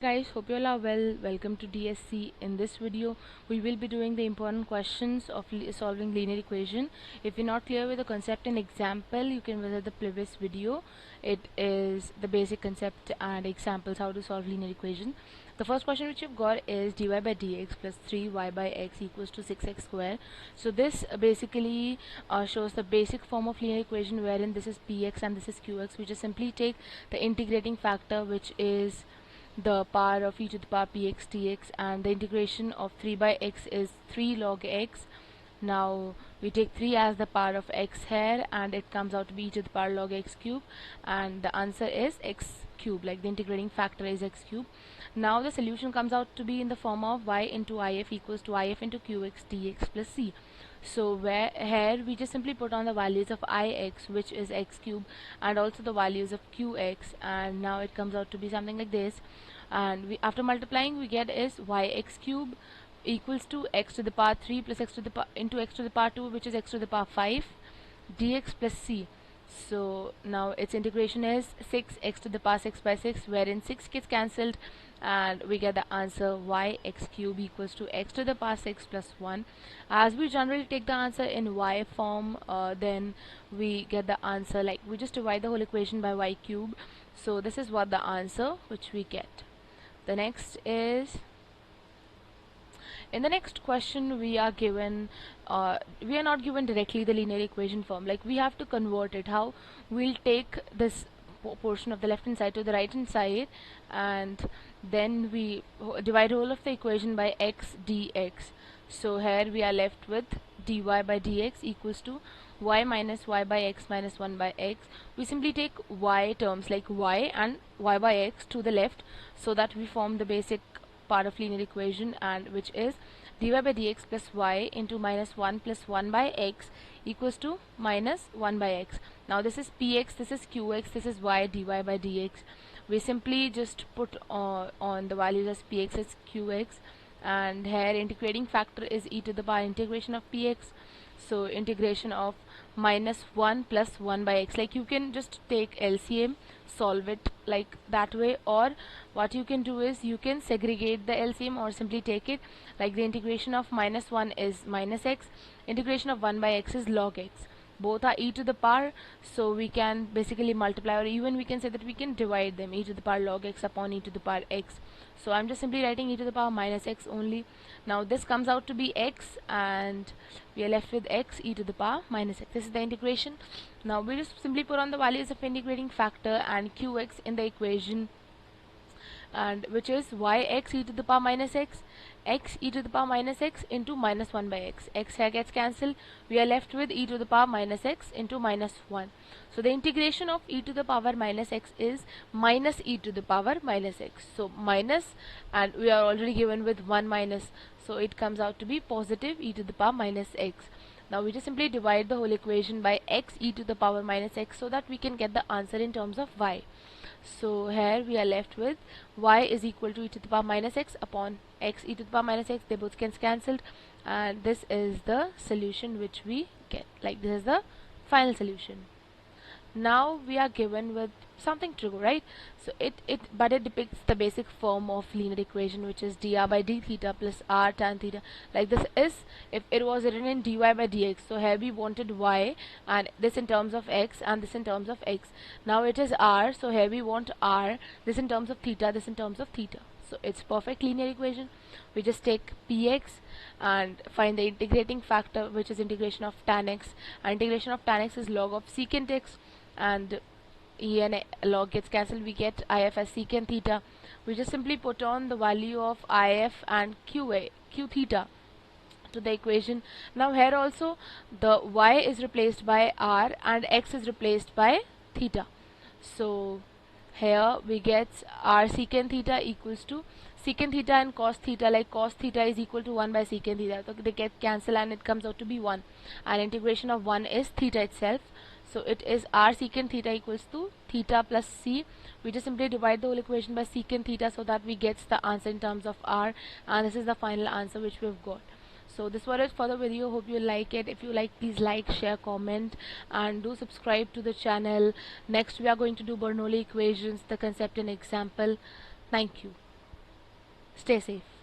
Guys, hope you all are well. Welcome to DSC. In this video, we will be doing the important questions of solving linear equation. If you're not clear with the concept and example, you can visit the previous video. It is the basic concept and examples how to solve linear equation. The first question which you've got is dy by dx plus 3y by x equals to 6x square. So this basically shows the basic form of linear equation wherein this is px and this is qx. We just simply take the integrating factor, which is the power of e to the power px dx, and the integration of 3 by x is 3 log x. Now we take 3 as the power of x here, and it comes out to be e to the power log x cube, and the answer is x cube, like the integrating factor is x cube. Now the solution comes out to be in the form of y into if equals to if into qx dx plus c. So where here we just simply put on the values of ix, which is x cube, and also the values of qx, and now it comes out to be something like this. And after multiplying, we get is yx cube equals to x to the power 3 plus x to the power into x to the power 2, which is x to the power 5 dx plus c. So now its integration is 6x to the power 6 by 6, wherein 6 gets cancelled, and we get the answer yx cube equals to x to the power 6 plus 1. As we generally take the answer in y form, then we get the answer like we just divide the whole equation by y cube. So this is what the answer which we get. The next is, in the next question we are given, we are not given directly the linear equation form, like we have to convert it. How? We'll take this portion of the left hand side to the right hand side, and then we divide whole of the equation by x dx. So here we are left with dy by dx equals to y minus y by x minus 1 by x. We simply take y terms like y and y by x to the left, so that we form the basic part of linear equation, and which is dy by dx plus y into minus 1 plus 1 by x equals to minus 1 by x. Now this is px, this is qx, this is y dy by dx. We simply just put on the values as px as qx, and here integrating factor is e to the power integration of px. So integration of minus 1 plus 1 by x, like you can just take LCM, solve it like that way, or what you can do is you can segregate the LCM or simply take it like the integration of minus 1 is minus x, integration of 1 by x is log x. Both are e to the power, so we can basically multiply, or even we can say that we can divide them, e to the power log x upon e to the power x. So I'm just simply writing e to the power minus x only. Now this comes out to be x, and we are left with x e to the power minus x. This is the integration. Now we just simply put on the values of integrating factor and qx in the equation, and which is yx e to the power minus x e to the power minus x into minus 1 by x. X here gets cancelled. We are left with e to the power minus x into minus 1. So the integration of e to the power minus x is minus e to the power minus x. So minus, and we are already given with 1 minus, so it comes out to be positive e to the power minus x. Now we just simply divide the whole equation by x e to the power minus x, so that we can get the answer in terms of y. So here we are left with y is equal to e to the power minus x upon x e to the power minus x. They both gets cancelled, and this is the solution which we get, like this is the final solution. Now we are given with something true, right? So it depicts the basic form of linear equation, which is dr by d theta plus r tan theta. Like this is if it was written in dy by dx. So here we wanted y, and this in terms of x, and this in terms of x. Now it is r, so here we want r, this in terms of theta, this in terms of theta. So it's perfect linear equation. We just take px and find the integrating factor, which is integration of tan x, and integration of tan x is log of secant x, and e and log gets cancelled. We get if as secant theta. We just simply put on the value of if and q theta to the equation. Now here also the y is replaced by r and x is replaced by theta. So here we get r secant theta equals to secant theta and cos theta, like cos theta is equal to 1 by secant theta. So they get cancelled, and it comes out to be 1, and integration of 1 is theta itself. So it is r secant theta equals to theta plus c. We just simply divide the whole equation by secant theta, so that we get the answer in terms of r, and this is the final answer which we've got. So this was it for the video. Hope you like it. If you like, please like, share, comment, and do subscribe to the channel. Next we are going to do Bernoulli equations, the concept and example. Thank you. Stay safe.